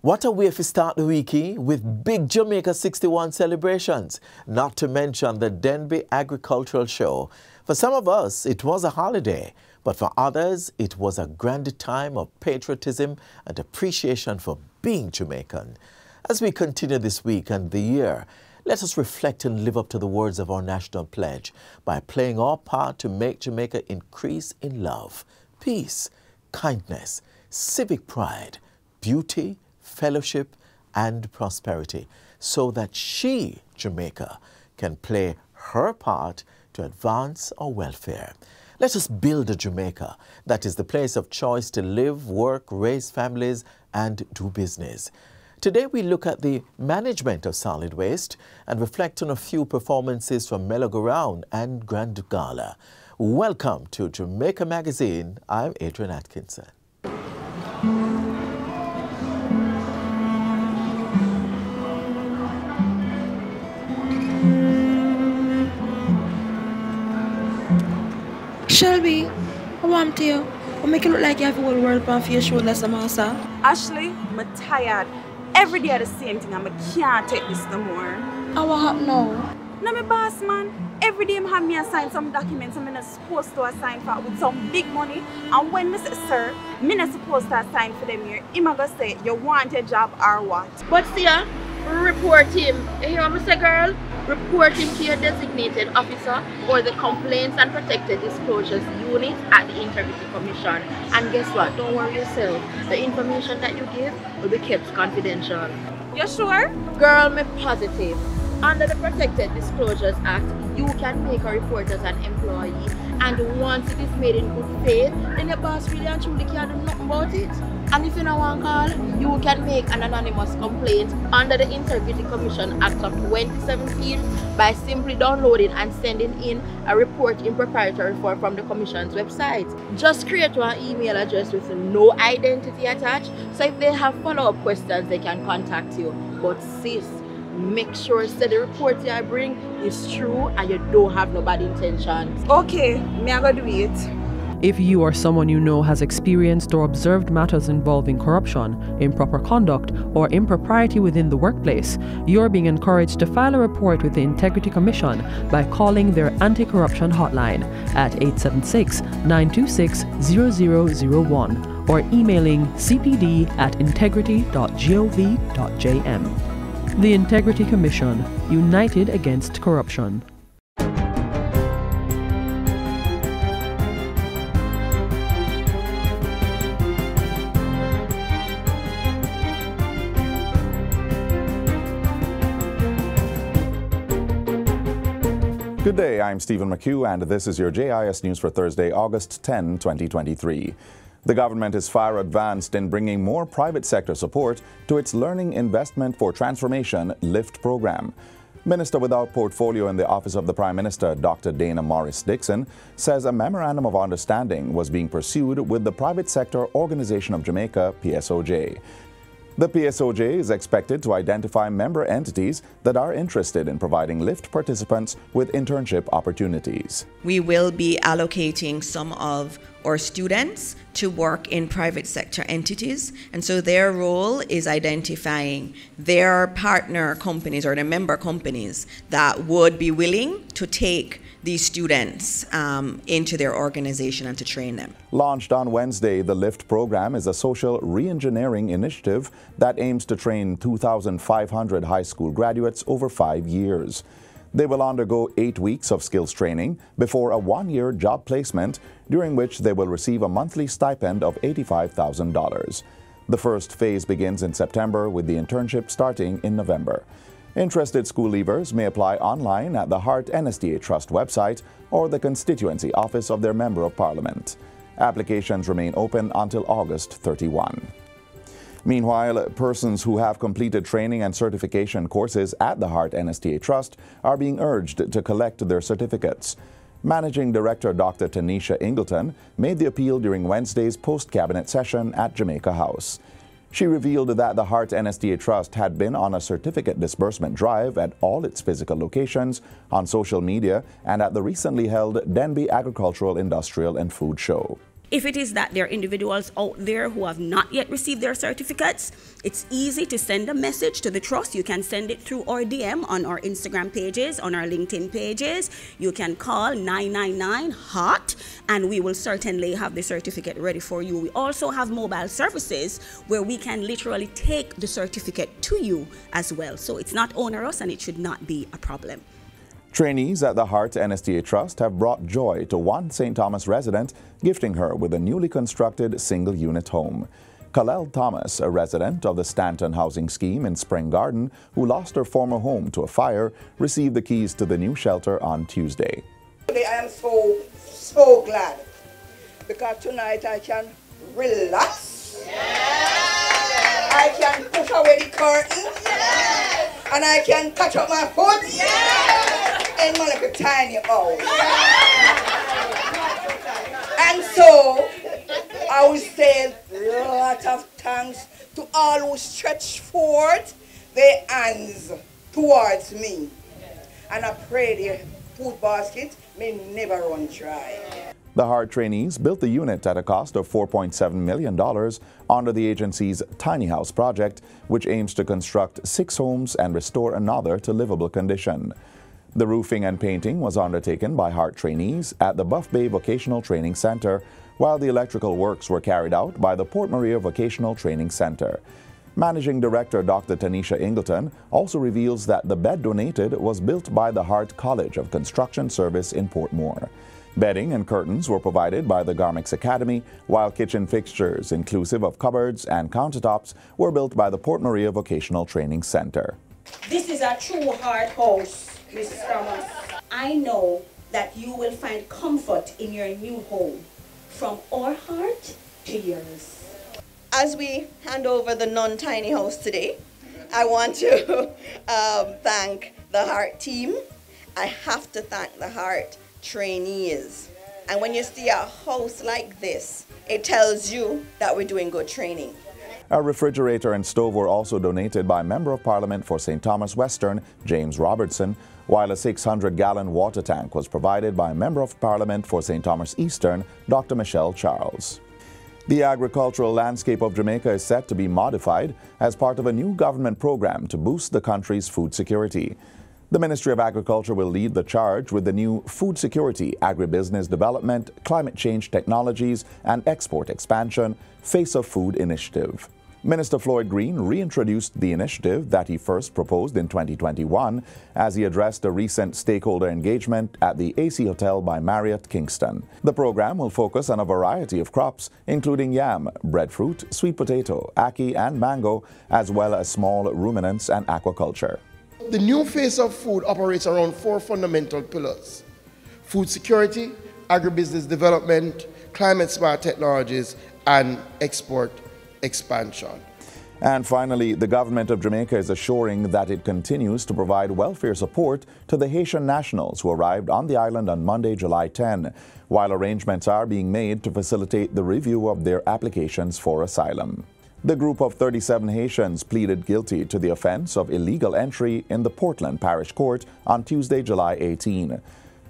What a way to start the weekie with big Jamaica 61 celebrations, not to mention the Denby Agricultural Show. For some of us, it was a holiday, but for others, it was a grand time of patriotism and appreciation for being Jamaican. As we continue this week and the year, let us reflect and live up to the words of our national pledge by playing our part to make Jamaica increase in love, peace, kindness, civic pride, beauty, fellowship and prosperity, so that she, Jamaica, can play her part to advance our welfare. Let us build a Jamaica that is the place of choice to live, work, raise families and do business. Today we look at the management of solid waste and reflect on a few performances from Melogaround and Grand Gala. Welcome to Jamaica Magazine. I'm Adrian Atkinson. Shelby, I want you. I make it look like you have the whole world on for your shoulders, Massa. Ashley, I'm tired. Every day the same thing and I can't take this no more. How what happen now? No, my boss, man. Every day I have me assign some documents I'm not supposed to assign for with some big money. And when I say, sir, I'm not supposed to assign for them here, I'm going to say, you want a job or what? But see, report him. You hear what I say, girl? Report him to your designated officer or the Complaints and Protected Disclosures Unit at the Integrity Commission. And guess what? Don't worry yourself. The information that you give will be kept confidential. You sure? Girl, me positive. Under the Protected Disclosures Act, you can make a report as an employee, and once it is made in good faith, then your boss really and truly can't do nothing about it. And if you don't want to call, you can make an anonymous complaint under the Integrity Commission Act of 2017 by simply downloading and sending in a report in proprietary form from the Commission's website. Just create one email address with no identity attached, so if they have follow-up questions, they can contact you. But sis, make sure that the report you bring is true and you don't have no bad intentions. Okay, me I go do it. If you or someone you know has experienced or observed matters involving corruption, improper conduct, or impropriety within the workplace, you're being encouraged to file a report with the Integrity Commission by calling their anti-corruption hotline at 876-926-0001 or emailing cpd@integrity.gov.jm. The Integrity Commission, united against corruption. Good day, I'm Stephen McHugh and this is your JIS News for Thursday, August 10, 2023. The government is far advanced in bringing more private sector support to its Learning Investment for Transformation LIFT program. Minister without portfolio in the Office of the Prime Minister, Dr. Dana Morris-Dixon, says a memorandum of understanding was being pursued with the Private Sector Organization of Jamaica, PSOJ. The PSOJ is expected to identify member entities that are interested in providing LIFT participants with internship opportunities. We will be allocating some of our students to work in private sector entities, and so their role is identifying their partner companies or their member companies that would be willing to take these students into their organization and to train them. Launched on Wednesday, the LIFT program is a social re-engineering initiative that aims to train 2,500 high school graduates over 5 years. They will undergo 8 weeks of skills training before a 1-year job placement, during which they will receive a monthly stipend of $85,000. The first phase begins in September, with the internship starting in November. Interested school leavers may apply online at the Heart NSDA Trust website or the constituency office of their Member of Parliament. Applications remain open until August 31. Meanwhile, persons who have completed training and certification courses at the Heart NSDA Trust are being urged to collect their certificates. Managing Director Dr. Tanisha Ingleton made the appeal during Wednesday's post-cabinet session at Jamaica House. She revealed that the Heart NSDA Trust had been on a certificate disbursement drive at all its physical locations, on social media, and at the recently held Denby Agricultural, Industrial and Food Show. If it is that there are individuals out there who have not yet received their certificates, it's easy to send a message to the trust. You can send it through our DM on our Instagram pages, on our LinkedIn pages. You can call 999-HOT, and we will certainly have the certificate ready for you. We also have mobile services where we can literally take the certificate to you as well. So it's not onerous and it should not be a problem. Trainees at the Hart NSTA Trust have brought joy to one St. Thomas resident, gifting her with a newly constructed single-unit home. Kalel Thomas, a resident of the Stanton Housing Scheme in Spring Garden, who lost her former home to a fire, received the keys to the new shelter on Tuesday. Today I am so glad because tonight I can relax. Yes. I can push away the curtains. Yes. And I can catch up my foot. Yes. And my little tiny house. And so I will say a lot of thanks to all who stretch forth their hands towards me. And I pray their food basket may never run dry. The Hart trainees built the unit at a cost of $4.7 million under the agency's Tiny House project, which aims to construct 6 homes and restore another to livable condition. The roofing and painting was undertaken by Hart trainees at the Buff Bay Vocational Training Center, while the electrical works were carried out by the Port Maria Vocational Training Center. Managing Director Dr. Tanisha Ingleton also reveals that the bed donated was built by the Hart College of Construction Service in Portmore. Bedding and curtains were provided by the Garmix Academy, while kitchen fixtures, inclusive of cupboards and countertops, were built by the Port Maria Vocational Training Center. This is a true Hart house, Mrs. Thomas. I know that you will find comfort in your new home, from our heart to yours. As we hand over the non-tiny house today, I want to thank the Hart team. I have to thank the Hart trainees. And when you see a house like this, it tells you that we're doing good training. A refrigerator and stove were also donated by Member of Parliament for St. Thomas Western, James Robertson, while a 600-gallon water tank was provided by Member of Parliament for St. Thomas Eastern, Dr. Michelle Charles. The agricultural landscape of Jamaica is set to be modified as part of a new government program to boost the country's food security. The Ministry of Agriculture will lead the charge with the new Food Security, Agribusiness Development, Climate Change Technologies, and Export Expansion Face of Food Initiative. Minister Floyd Green reintroduced the initiative that he first proposed in 2021 as he addressed a recent stakeholder engagement at the AC Hotel by Marriott, Kingston. The program will focus on a variety of crops, including yam, breadfruit, sweet potato, ackee, and mango, as well as small ruminants and aquaculture. The new Face of Food operates around 4 fundamental pillars: food security, agribusiness development, climate-smart technologies, and export expansion. And finally, the government of Jamaica is assuring that it continues to provide welfare support to the Haitian nationals who arrived on the island on Monday, July 10, while arrangements are being made to facilitate the review of their applications for asylum. The group of 37 Haitians pleaded guilty to the offense of illegal entry in the Portland Parish Court on Tuesday, July 18.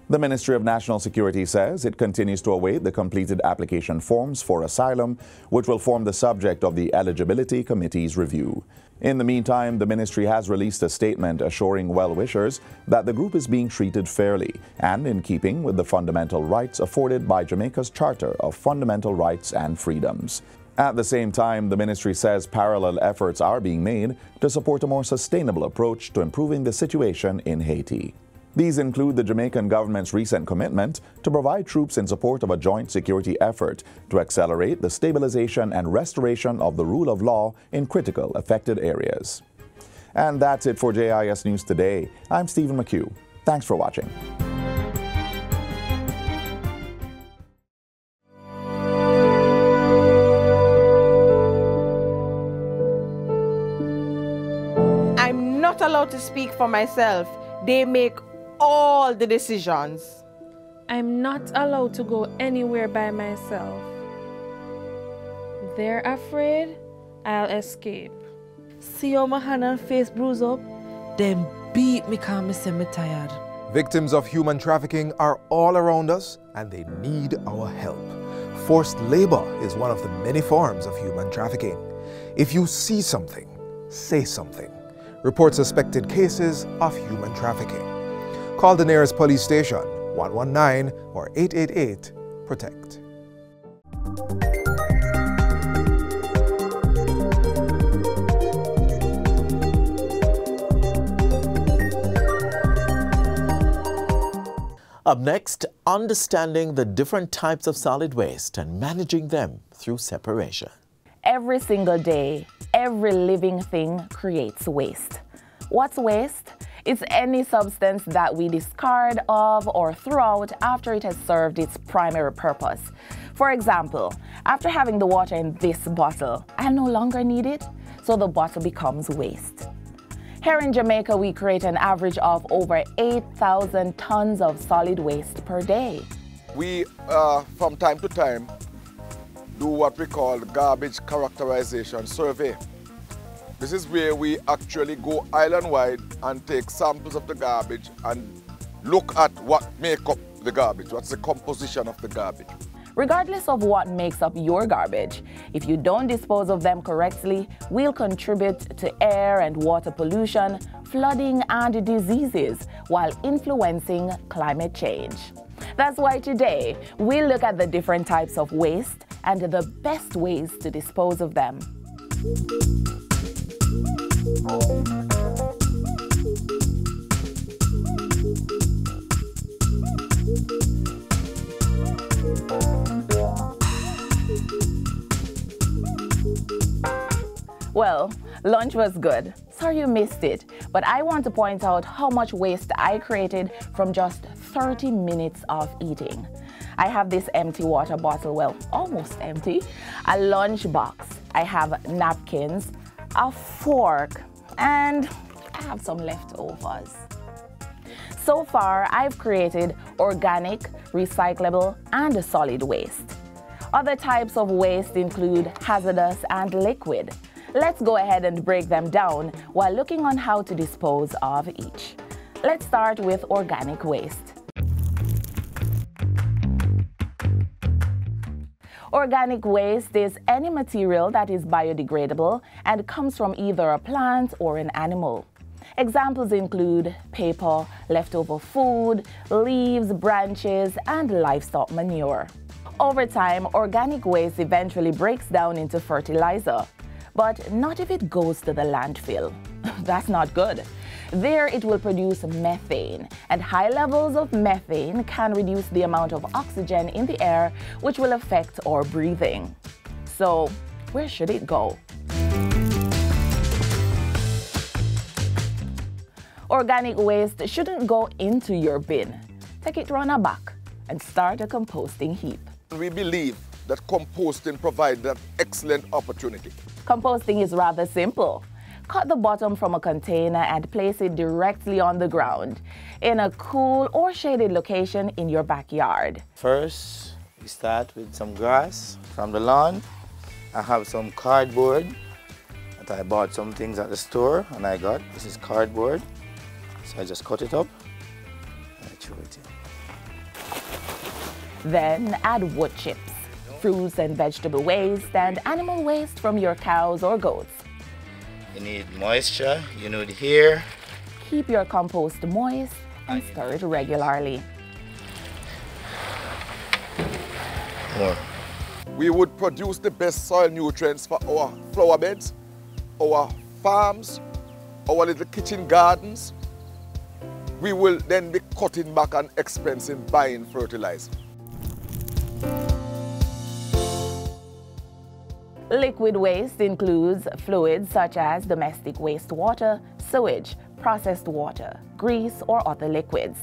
The Ministry of National Security says it continues to await the completed application forms for asylum, which will form the subject of the Eligibility Committee's review. In the meantime, the ministry has released a statement assuring well-wishers that the group is being treated fairly and in keeping with the fundamental rights afforded by Jamaica's Charter of Fundamental Rights and Freedoms. At the same time, the ministry says parallel efforts are being made to support a more sustainable approach to improving the situation in Haiti. These include the Jamaican government's recent commitment to provide troops in support of a joint security effort to accelerate the stabilization and restoration of the rule of law in critical affected areas. And that's it for JIS News Today. I'm Stephen McHugh. Thanks for watching. I'm not allowed to speak for myself. They make all the decisions. I'm not allowed to go anywhere by myself. They're afraid I'll escape. See how my hand and face bruise up? Them beat me because me say me tired. Victims of human trafficking are all around us and they need our help. Forced labor is one of the many forms of human trafficking. If you see something, say something. Report suspected cases of human trafficking. Call the nearest police station, 119 or 888-PROTECT. Up next, understanding the different types of solid waste and managing them through separation. Every single day, every living thing creates waste. What's waste? It's any substance that we discard of or throw out after it has served its primary purpose. For example, after having the water in this bottle, I no longer need it, so the bottle becomes waste. Here in Jamaica, we create an average of over 8,000 tons of solid waste per day. We, from time to time, do what we call garbage characterization survey. This is where we actually go island-wide and take samples of the garbage and look at what makes up the garbage, what's the composition of the garbage. Regardless of what makes up your garbage, if you don't dispose of them correctly, we'll contribute to air and water pollution, flooding, and diseases while influencing climate change. That's why today, we'll look at the different types of waste and the best ways to dispose of them. Well, lunch was good. Sorry you missed it, but I want to point out how much waste I created from just 30 minutes of eating. I have this empty water bottle, well, almost empty, a lunch box. I have napkins, a fork, and I have some leftovers. So far, I've created organic, recyclable, and solid waste. Other types of waste include hazardous and liquid. Let's go ahead and break them down while looking on how to dispose of each. Let's start with organic waste. Organic waste is any material that is biodegradable and comes from either a plant or an animal. Examples include paper, leftover food, leaves, branches, and livestock manure. Over time, organic waste eventually breaks down into fertilizer. But not if it goes to the landfill. That's not good. There it will produce methane, and high levels of methane can reduce the amount of oxygen in the air, which will affect our breathing. So, where should it go? Organic waste shouldn't go into your bin. Take it round a back and start a composting heap. We believe that composting provides that excellent opportunity. Composting is rather simple. Cut the bottom from a container and place it directly on the ground in a cool or shaded location in your backyard. First, we start with some grass from the lawn. I have some cardboard that I bought some things at the store and I got. This is cardboard. So I just cut it up and I throw it in. Then add wood chips, fruits and vegetable waste, and animal waste from your cows or goats. You need moisture, you need air. Keep your compost moist and stir it regularly. More. We would produce the best soil nutrients for our flower beds, our farms, our little kitchen gardens. We will then be cutting back on expensive buying fertilizer. Liquid waste includes fluids such as domestic wastewater, sewage, processed water, grease, or other liquids.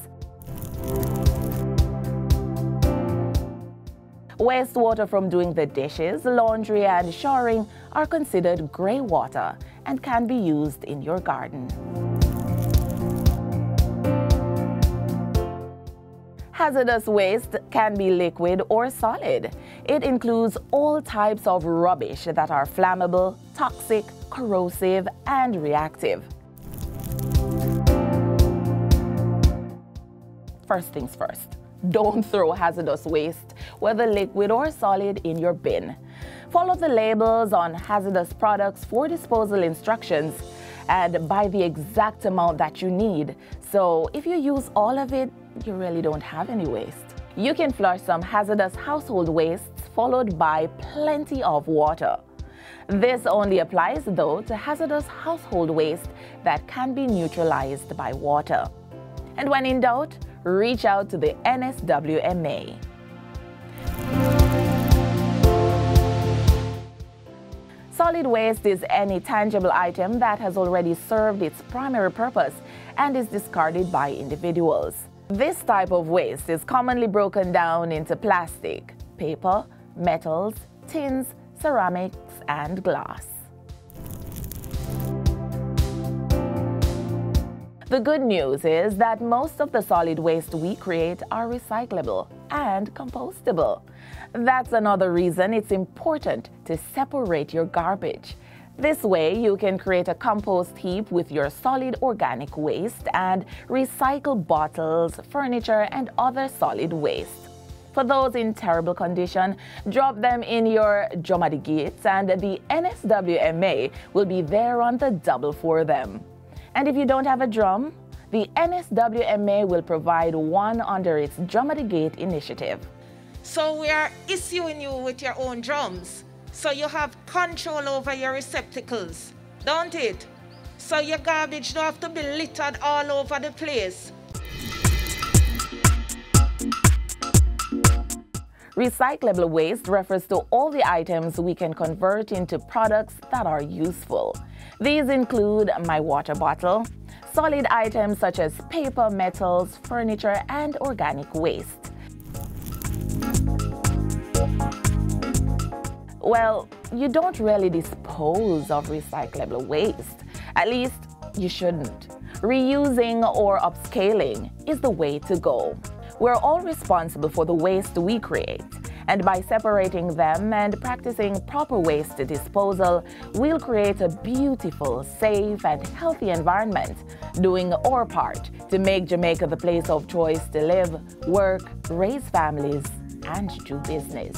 Wastewater from doing the dishes, laundry, and showering are considered grey water and can be used in your garden. Hazardous waste can be liquid or solid. It includes all types of rubbish that are flammable, toxic, corrosive, and reactive. First things first, Don't throw hazardous waste, whether liquid or solid, in your bin. Follow the labels on hazardous products for disposal instructions and buy the exact amount that you need. So if you use all of it, you really don't have any waste. You can flush some hazardous household wastes followed by plenty of water. This only applies, though, to hazardous household waste that can be neutralized by water. And when in doubt, reach out to the NSWMA. Solid waste is any tangible item that has already served its primary purpose and is discarded by individuals. This type of waste is commonly broken down into plastic, paper, metals, tins, ceramics, and glass. The good news is that most of the solid waste we create are recyclable and compostable. That's another reason it's important to separate your garbage. This way, you can create a compost heap with your solid organic waste and recycle bottles, furniture, and other solid waste. For those in terrible condition, drop them in your Jomadi gates and the NSWMA will be there on the double for them. And if you don't have a drum, the NSWMA will provide one under its Jomadi Gate initiative. So we are issuing you with your own drums, so you have control over your receptacles, don't it? So your garbage don't have to be littered all over the place. Recyclable waste refers to all the items we can convert into products that are useful. These include my water bottle, solid items such as paper, metals, furniture, and organic waste. Well, you don't really dispose of recyclable waste. At least, you shouldn't. Reusing or upscaling is the way to go. We're all responsible for the waste we create, and by separating them and practicing proper waste disposal, we'll create a beautiful, safe, and healthy environment, doing our part to make Jamaica the place of choice to live, work, raise families, and do business.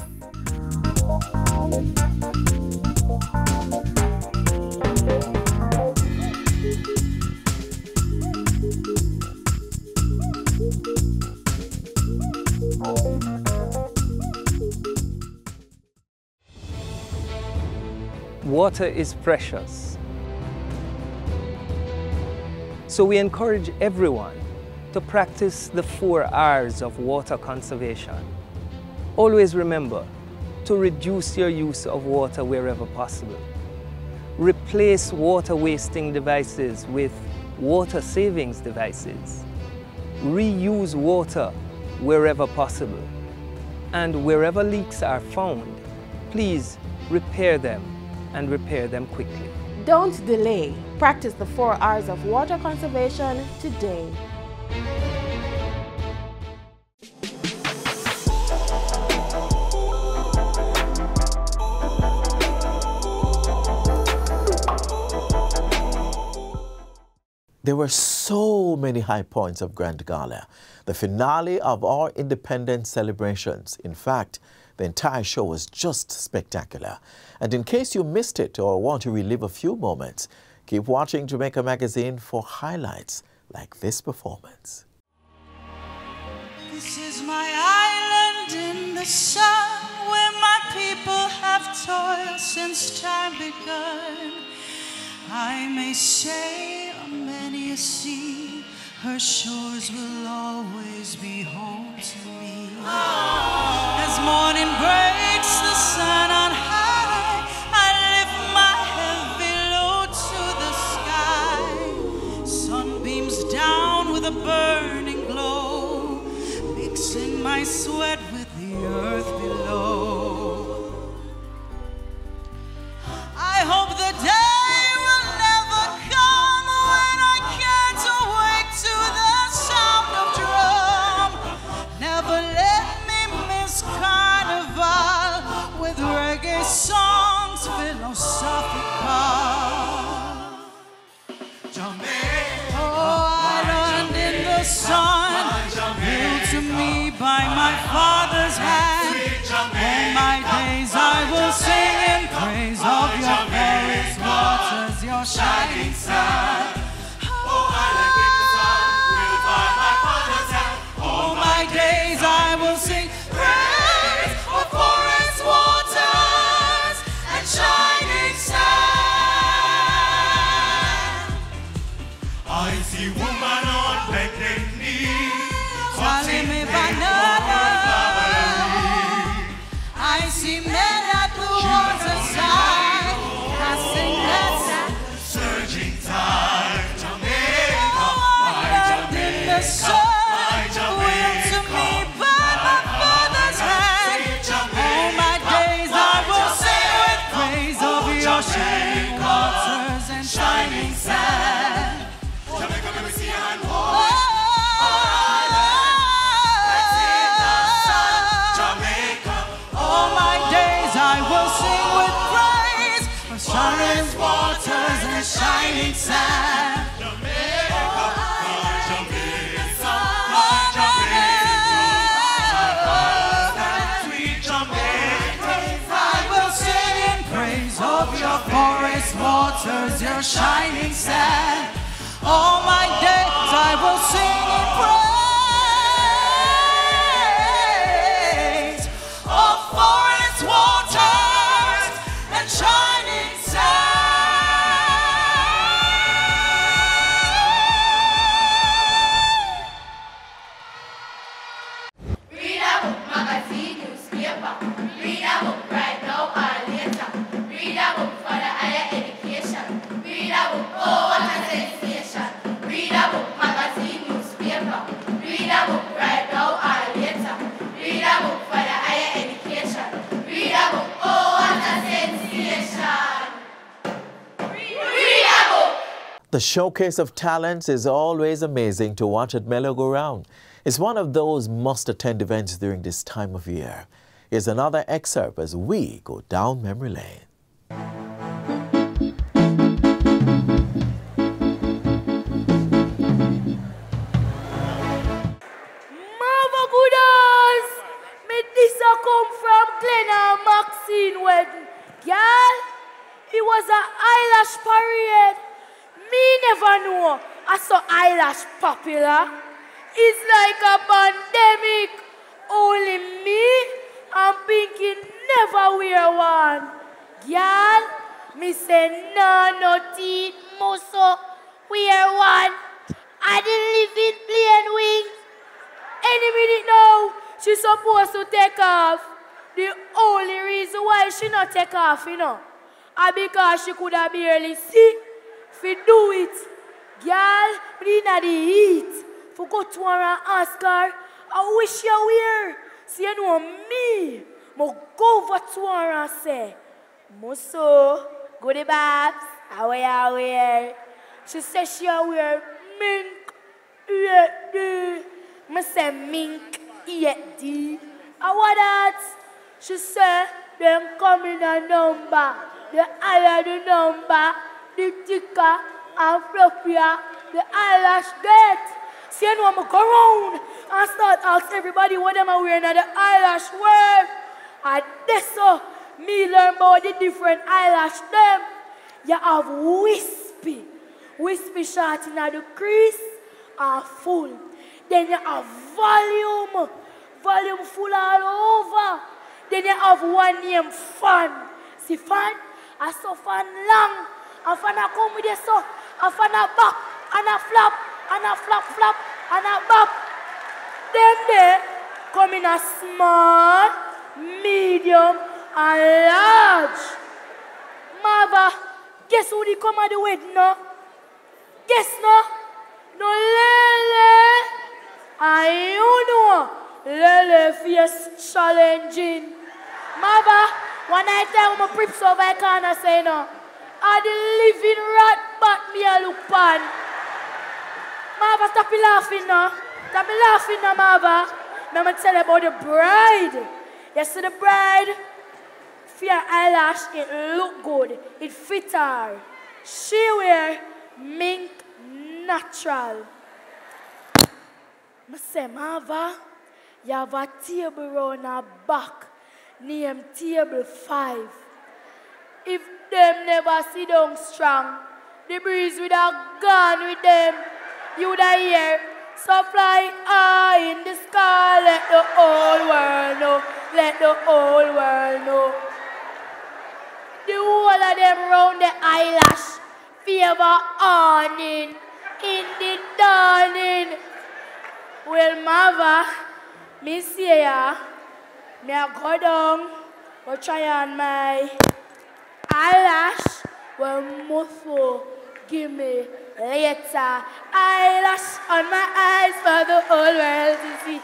Water is precious. So we encourage everyone to practice the 4 R's of water conservation. Always remember to reduce your use of water wherever possible. Replace water wasting devices with water savings devices. Reuse water wherever possible. And wherever leaks are found, please repair them and repair them quickly. Don't delay. Practice the 4 R's of water conservation today. There were so many high points of Grand Gala, the finale of our independence celebrations. In fact, the entire show was just spectacular. And in case you missed it or want to relive a few moments, keep watching Jamaica Magazine for highlights like this performance. This is my island in the sun, where my people have toiled since time begun. I may sail on many a sea, her shores will always be home to me. As morning breaks, the sun on high, I lift my heavy load to the sky. Sunbeams down with a burning glow, mixing my sweat with the earth below. I hope the day songs philosophical. Jamaica, oh, island in the sun, built to me by by my Father's hand. All my days I will sing in praise of your glorious waters, your shining sun. Oh, I like it, the sun will by my Father's hand. All my days I will sing praise of forest waters and shining sand. I see woman on bended knee, Calling me banana. I see men at the waterside. I sing that surging tide. Jamaica, my in the sun. my Will to me by my Father's hand. All my days I will sing with praise of your shining waters and shining sand. Jamaica, let me see your hand. All my days I will sing with praise of shining waters and shining sand. I will sing in praise of your forest waters, your shining sand. All my days I will sing in praise of forest waters and shining sand. Read a book, magazine, newspaper. Read a book right now or later. Read a book for the higher education. Read a book, oh what a sensation. Read a book, magazine, newspaper. Read a book right now or later. Read a book for the higher education. Read a book, oh what a sensation. Read a book. The showcase of talents is always amazing to watch at Mellow Go Round. It's one of those must-attend events during this time of year. Here's another excerpt as we go down memory lane. Mama Goodas! Me this a come from Glen and Maxine wedding. Girl, it was an eyelash parade. Me never know I saw eyelash popular. It's like a pandemic. Only me and Pinky never wear one. Girl, me say no teeth, muso wear one. I didn't live in plain wings. Any minute now, she's supposed to take off. The only reason why she not take off, is because she could have barely see if you do it. Girl, but in the heat, for go to her and ask her, I wish you were. See, you know me, mo go over to her and say, Muso, go the babs, how you wear? She said she wear mink, I say mink, E-D. And what that? She said, them come in a number. The higher the number, the thicker and fluffier the eyelash get. See, you know, I'm go round and start ask everybody what them are wearing at the eyelash world. And that's so me learn about the different eyelash them. You have wispy. Wispy short in the crease and full. Then you have volume. Volume full all over. Then you have one name, fan. See fan? I saw fan long. And fan a come with you so. And fan a back. And a flap. And a flap. And a bop. Then they come in a small, medium, and large. Mava, guess who they come at the wedding now? Guess no? No Lele. And you know, Lele face challenging. Mava, one night time I'm a prips over I can't say no. I the living rat but me a look pan. Mava, stop laughing now. Stop laughing now, Mava. I'm going to tell you about the bride. You see the bride? For your eyelash, it look good. It fit her. She wear mink natural. I say, Mava, You have a table round our back, named Table 5. If them never sit down strong, the breeze would have gone with them. You would have hear, so fly high in the sky, let the whole world know, let the whole world know. The whole of them round the eyelash, favor awning, in the dawning. Well, mother, me see ya, me a go down, go try on my eyelash, well, muffle, give me later. Eyelash on my eyes for the whole world to see.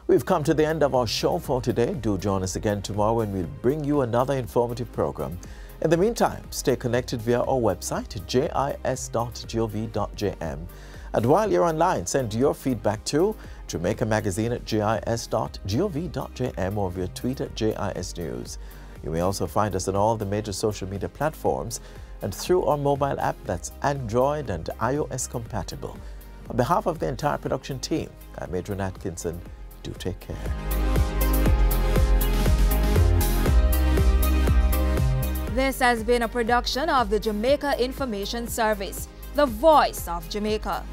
We've come to the end of our show for today. Do join us again tomorrow when we'll bring you another informative program. In the meantime, stay connected via our website, jis.gov.jm. And while you're online, send your feedback to Jamaica Magazine at jis.gov.jm or via tweet at JIS News. You may also find us on all the major social media platforms and through our mobile app that's Android and iOS compatible. On behalf of the entire production team, I'm Adrian Atkinson. Do take care. This has been a production of the Jamaica Information Service, the voice of Jamaica.